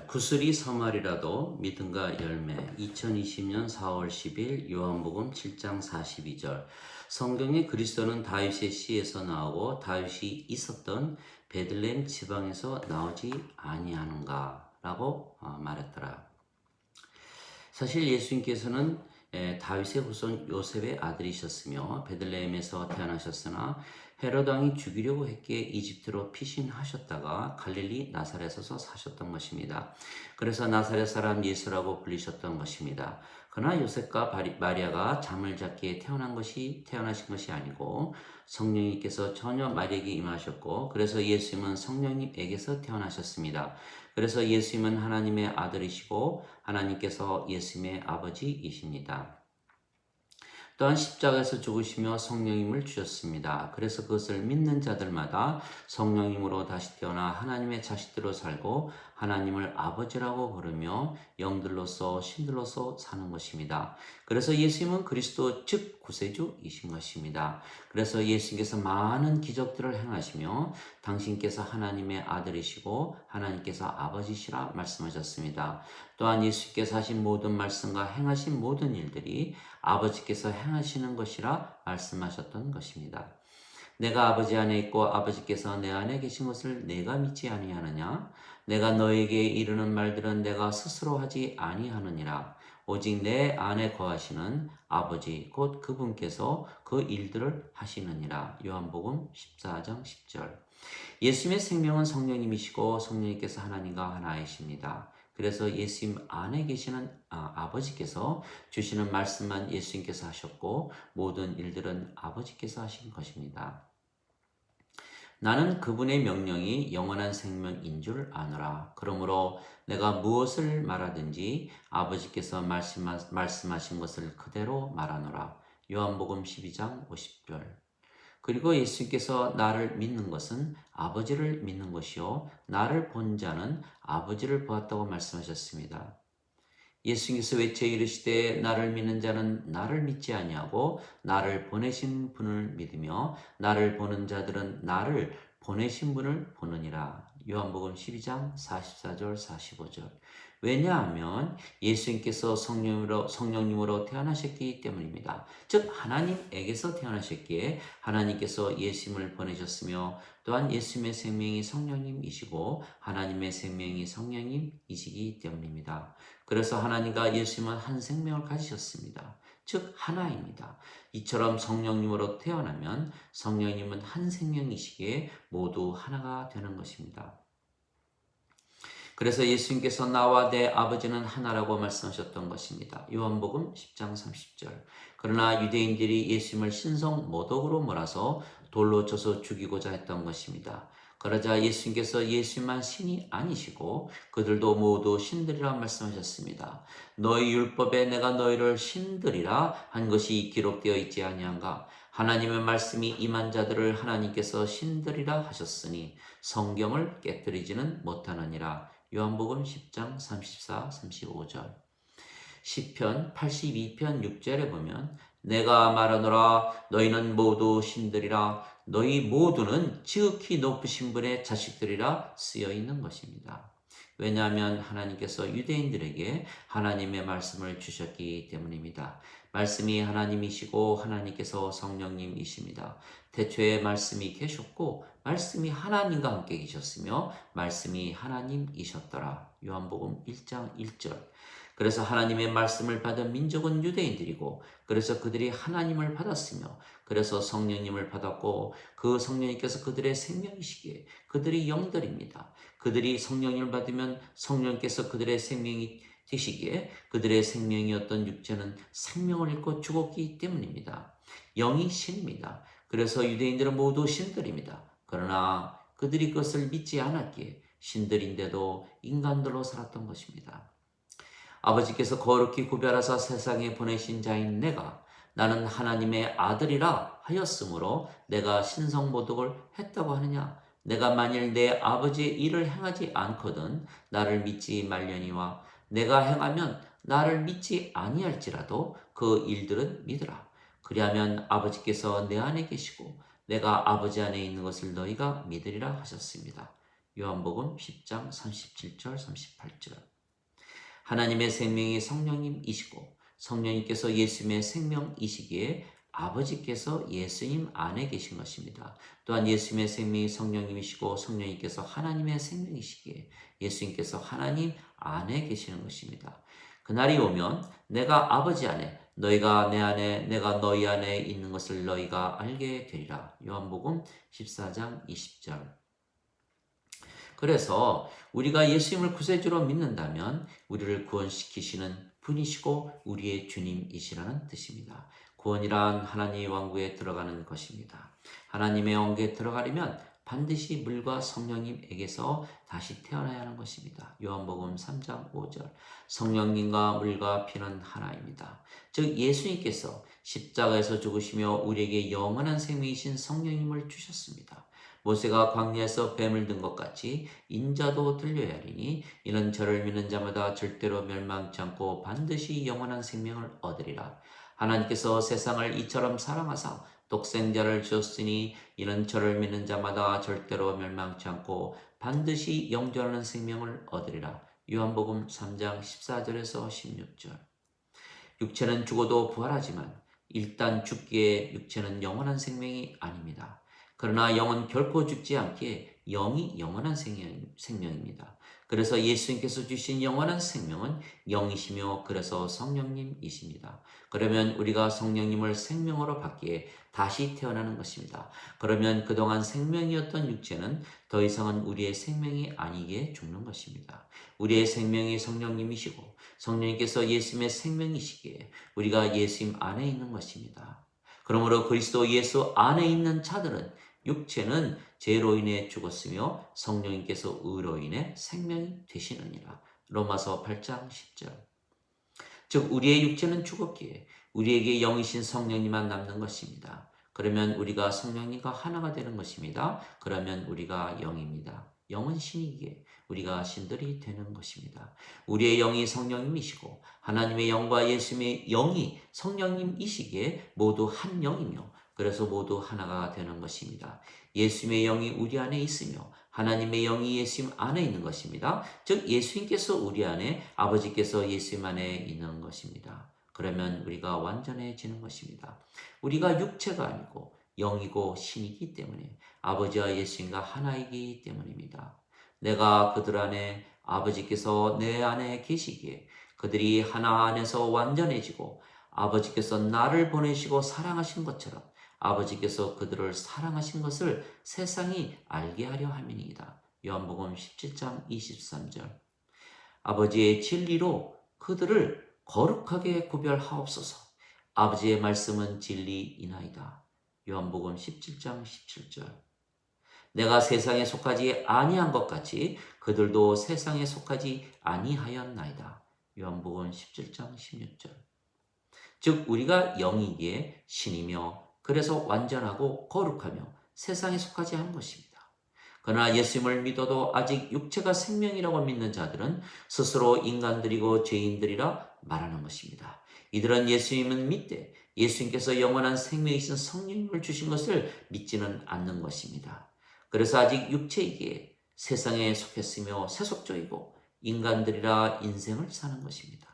구슬이 서말이라도 믿음과 열매. 2020년 4월 10일 요한복음 7장 42절. 성경의 그리스도는 다윗의 씨에서 나오고 다윗이 있었던 베들레헴 지방에서 나오지 아니하는가라고 말했더라. 사실 예수님께서는 다윗의 후손 요셉의 아들이셨으며 베들레헴에서 태어나셨으나 헤롯 왕이 죽이려고 했기에 이집트로 피신하셨다가 갈릴리 나사렛에서 사셨던 것입니다. 그래서 나사렛 사람 예수라고 불리셨던 것입니다. 그러나 요셉과 마리아가 잠을 잡기에 태어나신 것이 아니고 성령님께서 전혀 마리아에게 임하셨고, 그래서 예수님은 성령님에게서 태어나셨습니다. 그래서 예수님은 하나님의 아들이시고 하나님께서 예수님의 아버지이십니다. 또한 십자가에서 죽으시며 성령님을 주셨습니다. 그래서 그것을 믿는 자들마다 성령님으로 다시 태어나 하나님의 자식들로 살고 하나님을 아버지라고 부르며 영들로서 신들로서 사는 것입니다. 그래서 예수님은 그리스도 즉 구세주이신 것입니다. 그래서 예수님께서 많은 기적들을 행하시며 당신께서 하나님의 아들이시고 하나님께서 아버지시라 말씀하셨습니다. 또한 예수께서 하신 모든 말씀과 행하신 모든 일들이 아버지께서 행하시는 것이라 말씀하셨던 것입니다. 내가 아버지 안에 있고 아버지께서 내 안에 계신 것을 내가 믿지 아니하느냐? 내가 너에게 이르는 말들은 내가 스스로 하지 아니하느니라. 오직 내 안에 거하시는 아버지 곧 그분께서 그 일들을 하시느니라. 요한복음 14장 10절. 예수님의 생명은 성령님이시고 성령님께서 하나님과 하나이십니다. 그래서 예수님 안에 계시는 아버지께서 주시는 말씀만 예수님께서 하셨고 모든 일들은 아버지께서 하신 것입니다. 나는 그분의 명령이 영원한 생명인 줄 아노라. 그러므로 내가 무엇을 말하든지 아버지께서 말씀하신 것을 그대로 말하노라. 요한복음 12장 50절. 그리고 예수님께서 나를 믿는 것은 아버지를 믿는 것이요 나를 본 자는 아버지를 보았다고 말씀하셨습니다. 예수님께서 외쳐 이르시되 나를 믿는 자는 나를 믿지 아니하고 나를 보내신 분을 믿으며 나를 보는 자들은 나를 보내신 분을 보느니라. 요한복음 12장 44절 45절. 왜냐하면 예수님께서 성령님으로 태어나셨기 때문입니다. 즉 하나님에게서 태어나셨기에 하나님께서 예수님을 보내셨으며 또한 예수님의 생명이 성령님이시고 하나님의 생명이 성령님이시기 때문입니다. 그래서 하나님과 예수님은 한 생명을 가지셨습니다. 즉 하나입니다. 이처럼 성령님으로 태어나면 성령님은 한 생명이시기에 모두 하나가 되는 것입니다. 그래서 예수님께서 나와 내 아버지는 하나라고 말씀하셨던 것입니다. 요한복음 10장 30절. 그러나 유대인들이 예수님을 신성 모독으로 몰아서 돌로 쳐서 죽이고자 했던 것입니다. 그러자 예수님께서 예수님만 신이 아니시고 그들도 모두 신들이라 말씀하셨습니다. 너희 율법에 내가 너희를 신들이라 한 것이 기록되어 있지 아니한가? 하나님의 말씀이 임한 자들을 하나님께서 신들이라 하셨으니 성경을 깨뜨리지는 못하느니라. 요한복음 10장 34, 35절. 시편 82편 6절에 보면 내가 말하노라 너희는 모두 신들이라 너희 모두는 지극히 높으신 분의 자식들이라 쓰여 있는 것입니다. 왜냐하면 하나님께서 유대인들에게 하나님의 말씀을 주셨기 때문입니다. 말씀이 하나님이시고 하나님께서 성령님이십니다. 태초에 말씀이 계셨고 말씀이 하나님과 함께 계셨으며 말씀이 하나님이셨더라. 요한복음 1장 1절. 그래서 하나님의 말씀을 받은 민족은 유대인들이고 그래서 그들이 하나님을 받았으며 그래서 성령님을 받았고 그 성령님께서 그들의 생명이시기에 그들이 영들입니다. 그들이 성령님을 받으면 성령께서 그들의 생명이 되시기에 그들의 생명이었던 육체는 생명을 잃고 죽었기 때문입니다. 영이 신입니다. 그래서 유대인들은 모두 신들입니다. 그러나 그들이 그것을 믿지 않았기에 신들인데도 인간들로 살았던 것입니다. 아버지께서 거룩히 구별하사 세상에 보내신 자인 나는 하나님의 아들이라 하였으므로 내가 신성모독을 했다고 하느냐? 내가 만일 내 아버지의 일을 행하지 않거든 나를 믿지 말려니와 내가 행하면 나를 믿지 아니할지라도 그 일들은 믿으라. 그리하면 아버지께서 내 안에 계시고 내가 아버지 안에 있는 것을 너희가 믿으리라 하셨습니다. 요한복음 10장 37절 38절. 하나님의 생명이 성령님이시고 성령님께서 예수님의 생명이시기에 아버지께서 예수님 안에 계신 것입니다. 또한 예수님의 생명이 성령님이시고 성령님께서 하나님의 생명이시기에 예수님께서 하나님 안에 계시는 것입니다. 그날이 오면 내가 아버지 안에 너희가 내 안에 내가 너희 안에 있는 것을 너희가 알게 되리라. 요한복음 14장 20절. 그래서 우리가 예수님을 구세주로 믿는다면 우리를 구원시키시는 분이시고 우리의 주님이시라는 뜻입니다. 구원이란 하나님의 왕국에 들어가는 것입니다. 하나님의 왕국에 들어가려면 반드시 물과 성령님에게서 다시 태어나야 하는 것입니다. 요한복음 3장 5절. 성령님과 물과 피는 하나입니다. 즉 예수님께서 십자가에서 죽으시며 우리에게 영원한 생명이신 성령님을 주셨습니다. 모세가 광야에서 뱀을 든 것 같이 인자도 들려야 하리니 이는 저를 믿는 자마다 절대로 멸망치 않고 반드시 영원한 생명을 얻으리라. 하나님께서 세상을 이처럼 사랑하사 독생자를 주었으니 이는 저를 믿는 자마다 절대로 멸망치 않고 반드시 영존하는 생명을 얻으리라. 요한복음 3장 14절에서 16절. 육체는 죽어도 부활하지만 일단 죽기에 육체는 영원한 생명이 아닙니다. 그러나 영은 결코 죽지 않기에 영이 영원한 생명입니다. 그래서 예수님께서 주신 영원한 생명은 영이시며 그래서 성령님이십니다. 그러면 우리가 성령님을 생명으로 받기에 다시 태어나는 것입니다. 그러면 그동안 생명이었던 육체는 더 이상은 우리의 생명이 아니기에 죽는 것입니다. 우리의 생명이 성령님이시고 성령님께서 예수님의 생명이시기에 우리가 예수님 안에 있는 것입니다. 그러므로 그리스도 예수 안에 있는 자들은 육체는 죄로 인해 죽었으며 성령님께서 의로 인해 생명이 되시느니라. 로마서 8장 10절. 즉 우리의 육체는 죽었기에 우리에게 영이신 성령님만 남는 것입니다. 그러면 우리가 성령님과 하나가 되는 것입니다. 그러면 우리가 영입니다. 영은 신이기에 우리가 신들이 되는 것입니다. 우리의 영이 성령님이시고 하나님의 영과 예수님의 영이 성령님이시기에 모두 한 영이며 그래서 모두 하나가 되는 것입니다. 예수님의 영이 우리 안에 있으며 하나님의 영이 예수님 안에 있는 것입니다. 즉 예수님께서 우리 안에 아버지께서 예수님 안에 있는 것입니다. 그러면 우리가 완전해지는 것입니다. 우리가 육체가 아니고 영이고 신이기 때문에 아버지와 예수님과 하나이기 때문입니다. 내가 그들 안에 아버지께서 내 안에 계시기에 그들이 하나 안에서 완전해지고 아버지께서 나를 보내시고 사랑하신 것처럼 아버지께서 그들을 사랑하신 것을 세상이 알게 하려 함이니이다. 요한복음 17장 23절. 아버지의 진리로 그들을 거룩하게 구별하옵소서. 아버지의 말씀은 진리이나이다. 요한복음 17장 17절. 내가 세상에 속하지 아니한 것 같이 그들도 세상에 속하지 아니하였나이다. 요한복음 17장 16절. 즉 우리가 영이기에 신이며 그래서 완전하고 거룩하며 세상에 속하지 않은 것입니다. 그러나 예수님을 믿어도 아직 육체가 생명이라고 믿는 자들은 스스로 인간들이고 죄인들이라 말하는 것입니다. 이들은 예수님은 믿되 예수님께서 영원한 생명이신 성령님을 주신 것을 믿지는 않는 것입니다. 그래서 아직 육체이기에 세상에 속했으며 세속적이고 인간들이라 인생을 사는 것입니다.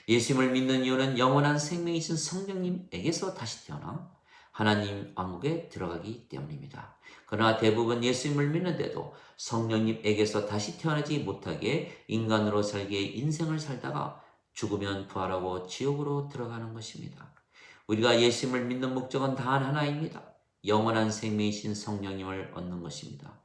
예수님을 믿는 이유는 영원한 생명이신 성령님에게서 다시 태어나 하나님 왕국에 들어가기 때문입니다. 그러나 대부분 예수님을 믿는데도 성령님에게서 다시 태어나지 못하게 인간으로 살기에 인생을 살다가 죽으면 부활하고 지옥으로 들어가는 것입니다. 우리가 예수님을 믿는 목적은 단 하나입니다. 영원한 생명이신 성령님을 얻는 것입니다.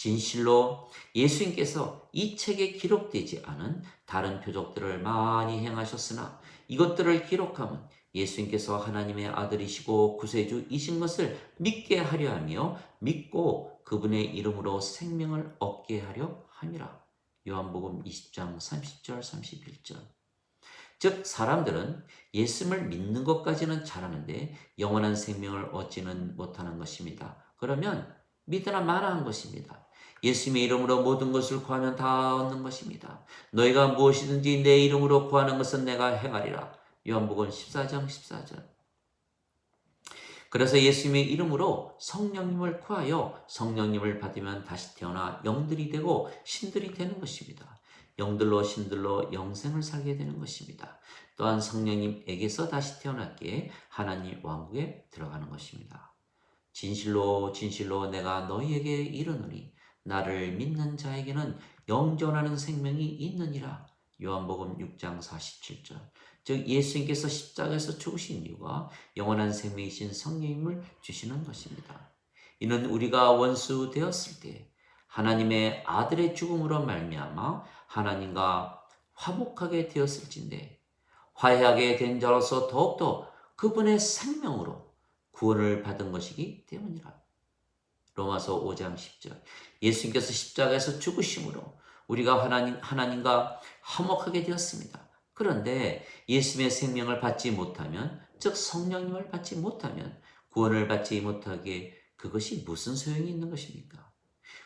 진실로 예수님께서 이 책에 기록되지 않은 다른 표적들을 많이 행하셨으나 이것들을 기록하면 예수님께서 하나님의 아들이시고 구세주이신 것을 믿게 하려 하며 믿고 그분의 이름으로 생명을 얻게 하려 함이라. 요한복음 20장 30절 31절. 즉 사람들은 예수님을 믿는 것까지는 잘하는데 영원한 생명을 얻지는 못하는 것입니다. 그러면 믿으나 마나한 것입니다. 예수님의 이름으로 모든 것을 구하면 다 얻는 것입니다. 너희가 무엇이든지 내 이름으로 구하는 것은 내가 행하리라. 요한복음 14장 14절. 그래서 예수님의 이름으로 성령님을 구하여 성령님을 받으면 다시 태어나 영들이 되고 신들이 되는 것입니다. 영들로 신들로 영생을 살게 되는 것입니다. 또한 성령님에게서 다시 태어났기에 하나님 왕국에 들어가는 것입니다. 진실로 진실로 내가 너희에게 이르노니 나를 믿는 자에게는 영존하는 생명이 있느니라. 요한복음 6장 47절. 즉 예수님께서 십자가에서 죽으신 이유가 영원한 생명이신 성령님을 주시는 것입니다. 이는 우리가 원수 되었을 때 하나님의 아들의 죽음으로 말미암아 하나님과 화목하게 되었을진데 화해하게 된 자로서 더욱더 그분의 생명으로 구원을 받은 것이기 때문이라. 로마서 5장 10절. 예수님께서 십자가에서 죽으심으로 우리가 하나님과 화목하게 되었습니다. 그런데 예수님의 생명을 받지 못하면, 즉 성령님을 받지 못하면, 구원을 받지 못하게 그것이 무슨 소용이 있는 것입니까?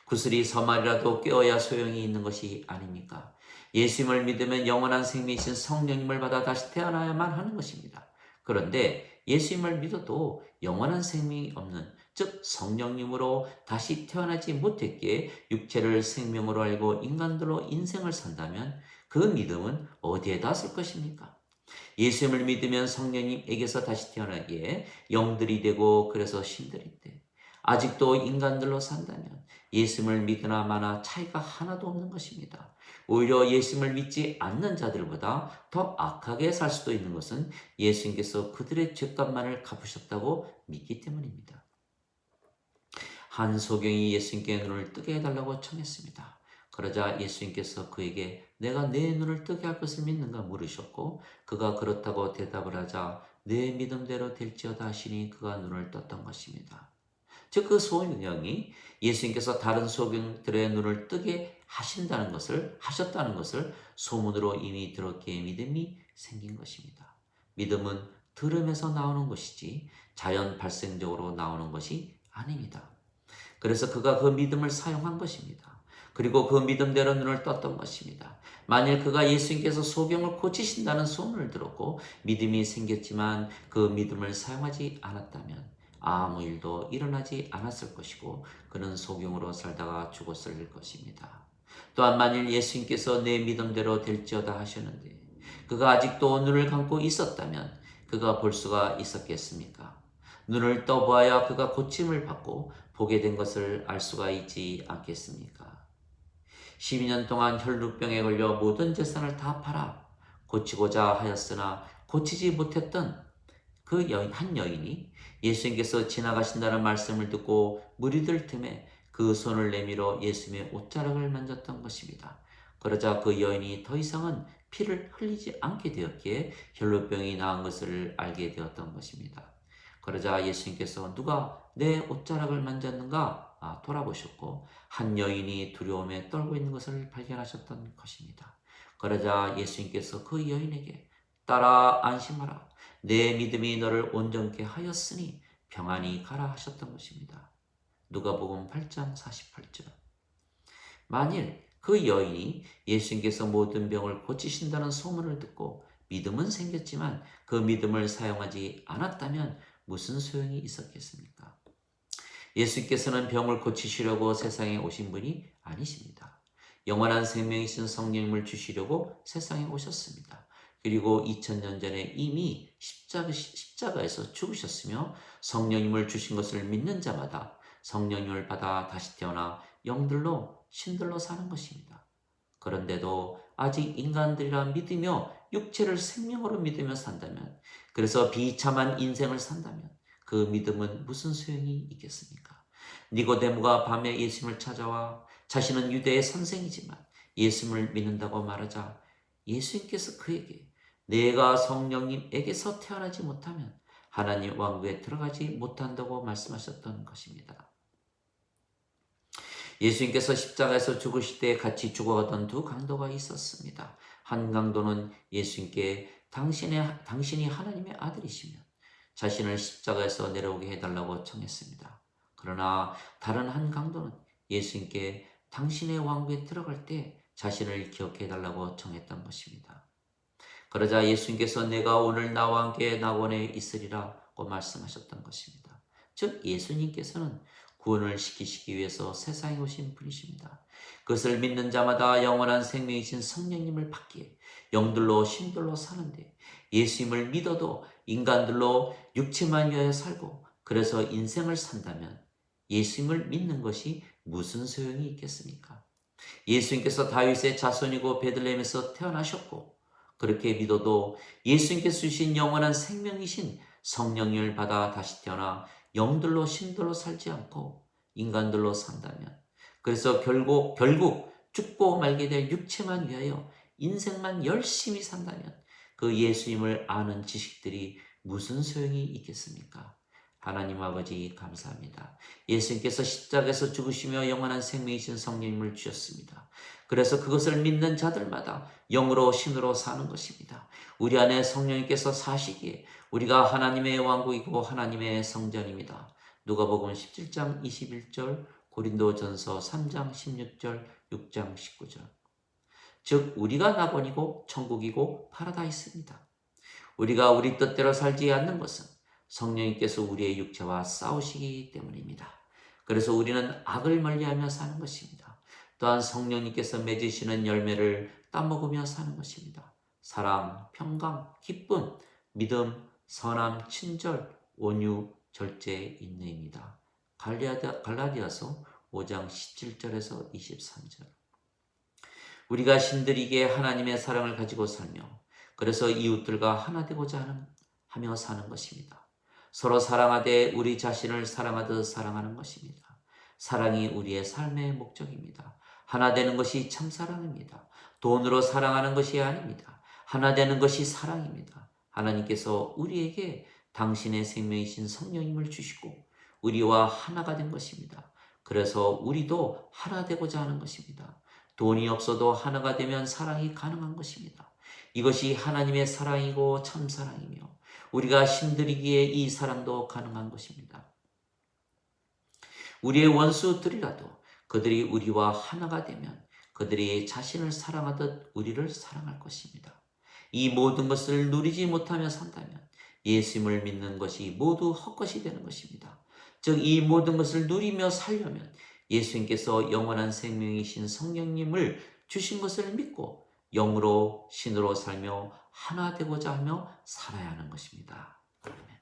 구슬이 서말이라도 꿰어야 소용이 있는 것이 아닙니까? 예수님을 믿으면 영원한 생명이신 성령님을 받아 다시 태어나야만 하는 것입니다. 그런데 예수님을 믿어도 영원한 생명이 없는, 즉 성령님으로 다시 태어나지 못했기에 육체를 생명으로 알고 인간들로 인생을 산다면 그 믿음은 어디에다 쓸 것입니까? 예수님을 믿으면 성령님에게서 다시 태어나기에 영들이 되고 그래서 신들이 돼. 아직도 인간들로 산다면 예수님을 믿으나 마나 차이가 하나도 없는 것입니다. 오히려 예수님을 믿지 않는 자들보다 더 악하게 살 수도 있는 것은 예수님께서 그들의 죄값만을 갚으셨다고 믿기 때문입니다. 한 소경이 예수님께 눈을 뜨게 해달라고 청했습니다. 그러자 예수님께서 그에게 내가 내 눈을 뜨게 할 것을 믿는가 물으셨고 그가 그렇다고 대답을 하자 내 믿음대로 될지어다 하시니 그가 눈을 떴던 것입니다. 즉 그 소경이 예수님께서 다른 소경들의 눈을 뜨게 하셨다는 것을 소문으로 이미 들었기에 믿음이 생긴 것입니다. 믿음은 들음에서 나오는 것이지 자연 발생적으로 나오는 것이 아닙니다. 그래서 그가 그 믿음을 사용한 것입니다. 그리고 그 믿음대로 눈을 떴던 것입니다. 만일 그가 예수님께서 소경을 고치신다는 소문을 들었고 믿음이 생겼지만 그 믿음을 사용하지 않았다면 아무 일도 일어나지 않았을 것이고 그는 소경으로 살다가 죽었을 것입니다. 또한 만일 예수님께서 내 믿음대로 될지어다 하셨는데 그가 아직도 눈을 감고 있었다면 그가 볼 수가 있었겠습니까? 눈을 떠보아야 그가 고침을 받고 보게 된 것을 알 수가 있지 않겠습니까? 12년 동안 혈루병에 걸려 모든 재산을 다 팔아 고치고자 하였으나 고치지 못했던 그 한 여인이 예수님께서 지나가신다는 말씀을 듣고 무리들 틈에 그 손을 내밀어 예수님의 옷자락을 만졌던 것입니다. 그러자 그 여인이 더 이상은 피를 흘리지 않게 되었기에 혈루병이 나은 것을 알게 되었던 것입니다. 그러자 예수님께서 누가 내 옷자락을 만졌는가 돌아보셨고 한 여인이 두려움에 떨고 있는 것을 발견하셨던 것입니다. 그러자 예수님께서 그 여인에게 따라 안심하라. 내 믿음이 너를 온전케 하였으니 평안히 가라 하셨던 것입니다. 누가복음 8장 48절. 만일 그 여인이 예수님께서 모든 병을 고치신다는 소문을 듣고 믿음은 생겼지만 그 믿음을 사용하지 않았다면 무슨 소용이 있었겠습니까? 예수께서는 병을 고치시려고 세상에 오신 분이 아니십니다. 영원한 생명이신 성령님을 주시려고 세상에 오셨습니다. 그리고 2000년 전에 이미 십자가에서 죽으셨으며 성령님을 주신 것을 믿는 자마다 성령님을 받아 다시 태어나 영들로 신들로 사는 것입니다. 그런데도 아직 인간들이라 믿으며 육체를 생명으로 믿으며 산다면, 그래서 비참한 인생을 산다면 그 믿음은 무슨 소용이 있겠습니까? 니고데모가 밤에 예수님을 찾아와 자신은 유대의 선생이지만 예수님을 믿는다고 말하자 예수님께서 그에게 내가 성령님에게서 태어나지 못하면 하나님 왕국에 들어가지 못한다고 말씀하셨던 것입니다. 예수님께서 십자가에서 죽으실 때 같이 죽어가던 두 강도가 있었습니다. 한 강도는 예수님께 당신이 하나님의 아들이시면 자신을 십자가에서 내려오게 해달라고 청했습니다. 그러나 다른 한 강도는 예수님께 당신의 왕국에 들어갈 때 자신을 기억해달라고 청했던 것입니다. 그러자 예수님께서 내가 오늘 나와 함께 낙원에 있으리라고 말씀하셨던 것입니다. 즉 예수님께서는 구원을 시키시기 위해서 세상에 오신 분이십니다. 그것을 믿는 자마다 영원한 생명이신 성령님을 받기에 영들로 신들로 사는데, 예수님을 믿어도 인간들로 육체만 위하여 살고 그래서 인생을 산다면 예수님을 믿는 것이 무슨 소용이 있겠습니까? 예수님께서 다윗의 자손이고 베들레헴에서 태어나셨고, 그렇게 믿어도 예수님께서 주신 영원한 생명이신 성령님을 받아 다시 태어나 영들로 신들로 살지 않고 인간들로 산다면, 그래서 결국 죽고 말게 될 육체만 위하여 인생만 열심히 산다면 그 예수님을 아는 지식들이 무슨 소용이 있겠습니까? 하나님 아버지 감사합니다. 예수님께서 십자가에서 죽으시며 영원한 생명이신 성령님을 주셨습니다. 그래서 그것을 믿는 자들마다 영으로 신으로 사는 것입니다. 우리 안에 성령님께서 사시기에 우리가 하나님의 왕국이고 하나님의 성전입니다. 누가복음 17장 21절, 고린도전서 3장 16절, 6장 19절. 즉 우리가 낙원이고 천국이고 파라다이스입니다. 우리가 우리 뜻대로 살지 않는 것은 성령님께서 우리의 육체와 싸우시기 때문입니다. 그래서 우리는 악을 멀리하며 사는 것입니다. 또한 성령님께서 맺으시는 열매를 따먹으며 사는 것입니다. 사랑, 평강, 기쁨, 믿음, 선함, 친절, 온유, 절제, 인내입니다. 갈라디아서 5장 17절에서 23절. 우리가 신들이기에 하나님의 사랑을 가지고 살며 그래서 이웃들과 하나 되고자 하며 사는 것입니다. 서로 사랑하되 우리 자신을 사랑하듯 사랑하는 것입니다. 사랑이 우리의 삶의 목적입니다. 하나 되는 것이 참 사랑입니다. 돈으로 사랑하는 것이 아닙니다. 하나 되는 것이 사랑입니다. 하나님께서 우리에게 당신의 생명이신 성령님을 주시고 우리와 하나가 된 것입니다. 그래서 우리도 하나 되고자 하는 것입니다. 돈이 없어도 하나가 되면 사랑이 가능한 것입니다. 이것이 하나님의 사랑이고 참 사랑이며 우리가 신들이기에 이 사랑도 가능한 것입니다. 우리의 원수들이라도 그들이 우리와 하나가 되면 그들이 자신을 사랑하듯 우리를 사랑할 것입니다. 이 모든 것을 누리지 못하며 산다면 예수님을 믿는 것이 모두 헛것이 되는 것입니다. 즉 이 모든 것을 누리며 살려면 예수님께서 영원한 생명이신 성령님을 주신 것을 믿고 영으로 신으로 살며 하나 되고자 하며 살아야 하는 것입니다. 아멘.